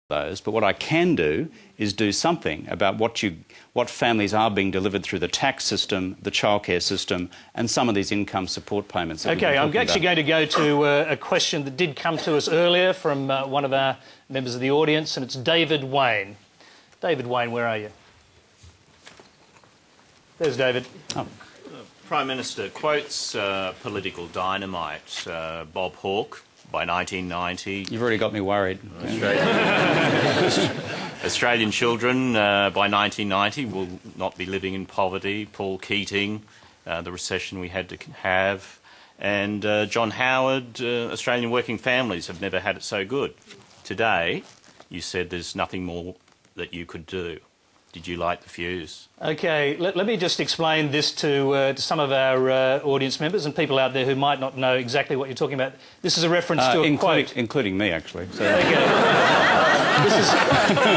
those, but what I can do is do something about what families are being delivered through the tax system, the childcare system, and some of these income support payments. OK, I'm actually going to go to a question that did come to us earlier from one of our members of the audience, and it's David Wayne. David Wayne, where are you? There's David. Oh. Prime Minister quotes political dynamite, Bob Hawke, by 1990. You've already got me worried. Australian children by 1990 will not be living in poverty. Paul Keating, the recession we had to have. And John Howard, Australian working families have never had it so good. Today, you said there's nothing more that you could do. Did you light the fuse? OK, let me just explain this to some of our audience members and people out there who might not know exactly what you're talking about. This is a reference to a quote. Including me, actually. So. OK.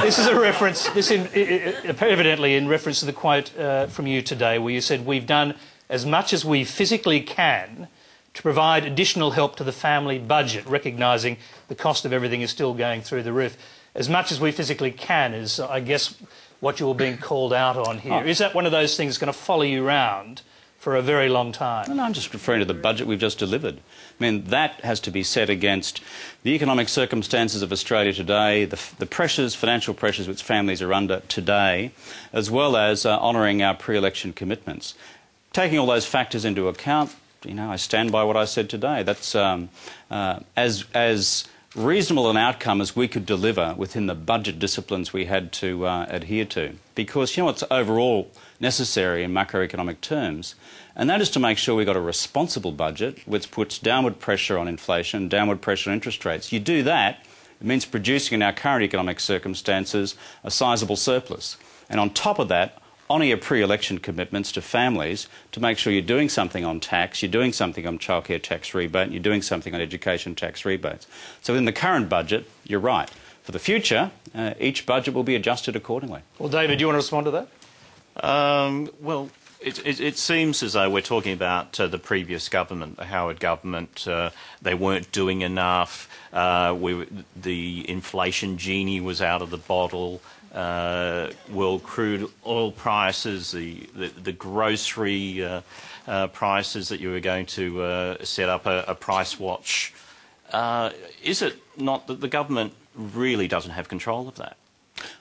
This is a reference, evidently in reference to the quote from you today, where you said, "We've done as much as we physically can to provide additional help to the family budget, recognising the cost of everything is still going through the roof." As much as we physically can is, I guess, what you're being called out on here. Oh. Is that one of those things going to follow you around for a very long time? No, I'm just referring to the budget we've just delivered. I mean, that has to be set against the economic circumstances of Australia today, the pressures, financial pressures which families are under today, as well as honouring our pre-election commitments. Taking all those factors into account, you know, I stand by what I said today. That's as reasonable an outcome as we could deliver within the budget disciplines we had to adhere to. Because, you know, what's overall necessary in macroeconomic terms, and that is to make sure we've got a responsible budget which puts downward pressure on inflation, downward pressure on interest rates. You do that, it means producing in our current economic circumstances a sizable surplus. And on top of that, honour your pre-election commitments to families to make sure you're doing something on tax, you're doing something on childcare tax rebate, and you're doing something on education tax rebates. So in the current budget, you're right. For the future, each budget will be adjusted accordingly. Well, David, do you want to respond to that? Well, it seems as though we're talking about the previous government, the Howard government. They weren't doing enough. The inflation genie was out of the bottle. World crude oil prices, the grocery prices that you were going to set up a price watch. Is it not that the government really doesn't have control of that?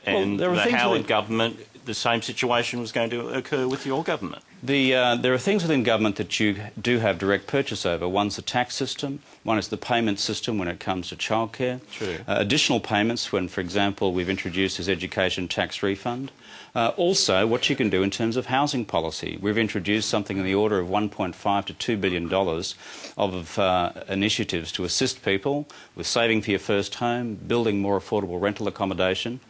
And well, the Howard government, the same situation was going to occur with your government. There are things within government that you do have direct purchase over. One's the tax system, one is the payment system when it comes to childcare. True. Additional payments when, for example, we've introduced this education tax refund. Also, what you can do in terms of housing policy. We've introduced something in the order of $1.5 to $2 billion of initiatives to assist people with saving for your first home, building more affordable rental accommodation.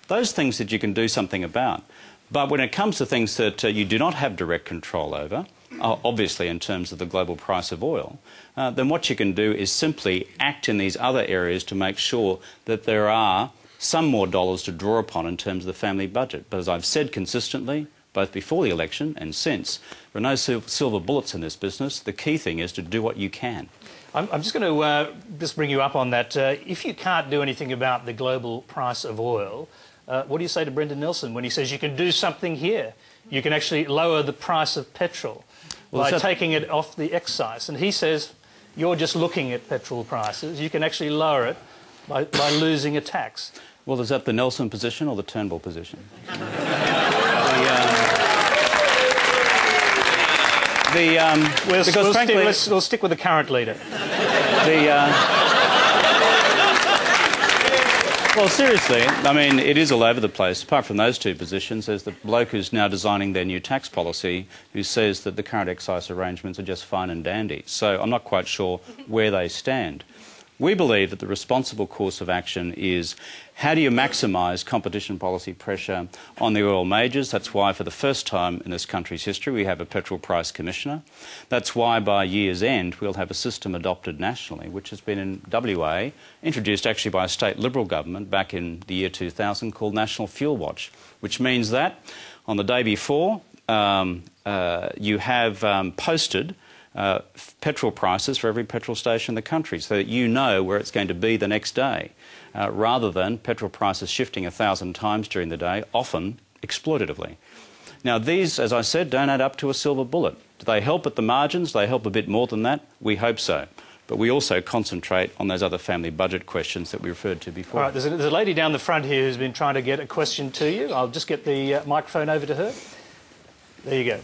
Those things that you can do something about. But when it comes to things that you do not have direct control over, obviously in terms of the global price of oil, then what you can do is simply act in these other areas to make sure that there are some more dollars to draw upon in terms of the family budget. But as I've said consistently, both before the election and since, there are no silver bullets in this business. The key thing is to do what you can. I'm just going to just bring you up on that. If you can't do anything about the global price of oil, what do you say to Brendan Nelson when he says you can do something here? You can actually lower the price of petrol by taking it off the excise. And he says you're just looking at petrol prices. You can actually lower it by losing a tax. Well, is that the Nelson position or the Turnbull position? We'll stick with the current leader. Well, seriously, I mean, it is all over the place. Apart from those two positions, there's the bloke who's now designing their new tax policy who says that the current excise arrangements are just fine and dandy. So I'm not quite sure where they stand. We believe that the responsible course of action is how do you maximise competition policy pressure on the oil majors? That's why for the first time in this country's history we have a petrol price commissioner. That's why by year's end we'll have a system adopted nationally which has been in WA, introduced actually by a state Liberal government back in the year 2000 called National Fuel Watch, which means that on the day before you have posted petrol prices for every petrol station in the country so that you know where it's going to be the next day, rather than petrol prices shifting 1,000 times during the day, often exploitatively. Now these, as I said, don't add up to a silver bullet. Do they help at the margins? Do they help a bit more than that? We hope so. But we also concentrate on those other family budget questions that we referred to before. All right, there's a lady down the front here who's been trying to get a question to you. I'll just get the microphone over to her. There you go.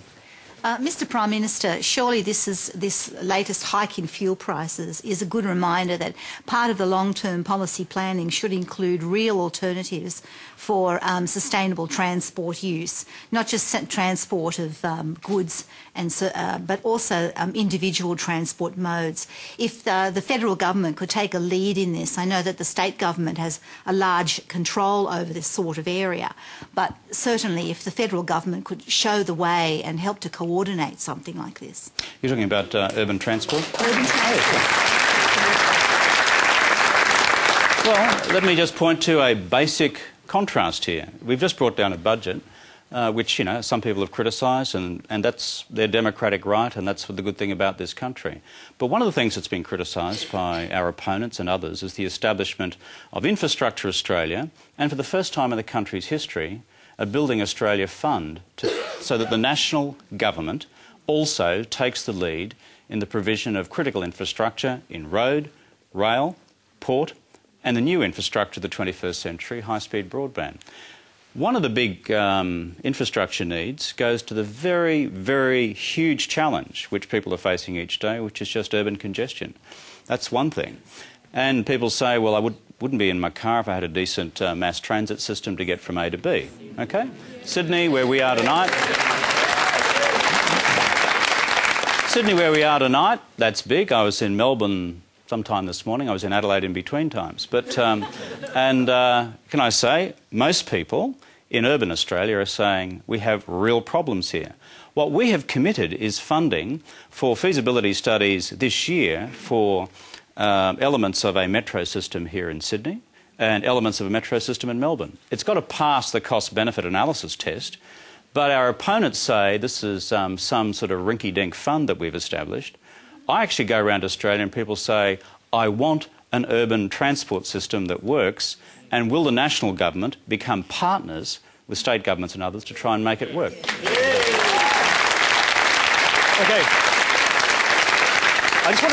Mr Prime Minister, surely this latest hike in fuel prices is a good reminder that part of the long-term policy planning should include real alternatives for sustainable transport use, not just transport of goods, but also individual transport modes. If the federal government could take a lead in this, I know that the state government has a large control over this sort of area, but certainly if the federal government could show the way and help to coordinate something like this. You're talking about urban transport? Urban transport. Well, let me just point to a basic contrast here. We've just brought down a budget, which, you know, some people have criticised, and that's their democratic right, and that's the good thing about this country. But one of the things that's been criticised by our opponents and others is the establishment of Infrastructure Australia, and for the first time in the country's history, a Building Australia fund so that the national government also takes the lead in the provision of critical infrastructure in road, rail, port, and the new infrastructure of the 21st century, high-speed broadband. One of the big infrastructure needs goes to the very, very huge challenge which people are facing each day, which is just urban congestion. That's one thing. And people say, well, I wouldn't be in my car if I had a decent mass transit system to get from A to B. Okay? Sydney, where we are tonight. Sydney, where we are tonight, that's big. I was in Melbourne sometime this morning. I was in Adelaide in between times. But, can I say, most people in urban Australia are saying we have real problems here. What we have committed is funding for feasibility studies this year for elements of a metro system here in Sydney and elements of a metro system in Melbourne. It's got to pass the cost-benefit analysis test, but our opponents say this is some sort of rinky-dink fund that we've established. I actually go around Australia and people say, I want an urban transport system that works, and will the national government become partners with state governments and others to try and make it work? Okay. I just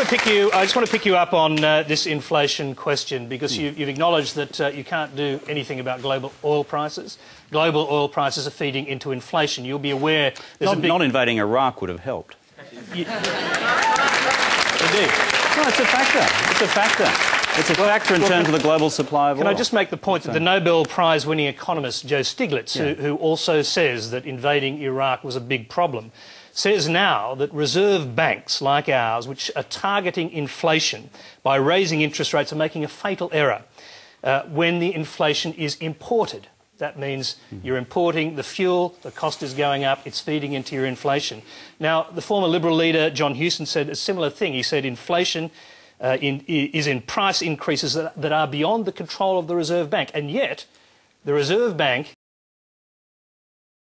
want to pick you up on this inflation question, because you've acknowledged that you can't do anything about global oil prices. Global oil prices are feeding into inflation. You'll be aware there's not invading Iraq would have helped. Indeed. No, it's a factor. It's a factor. It's a factor in terms of the global supply of oil. Can I just make the point that the Nobel Prize-winning economist Joe Stiglitz, who also says that invading Iraq was a big problem, says now that reserve banks like ours, which are targeting inflation by raising interest rates, are making a fatal error when the inflation is imported. That means you're importing the fuel, the cost is going up, it's feeding into your inflation. Now, the former Liberal leader, John Hewson, said a similar thing. He said inflation is in price increases that are beyond the control of the Reserve Bank. And yet, the Reserve Bank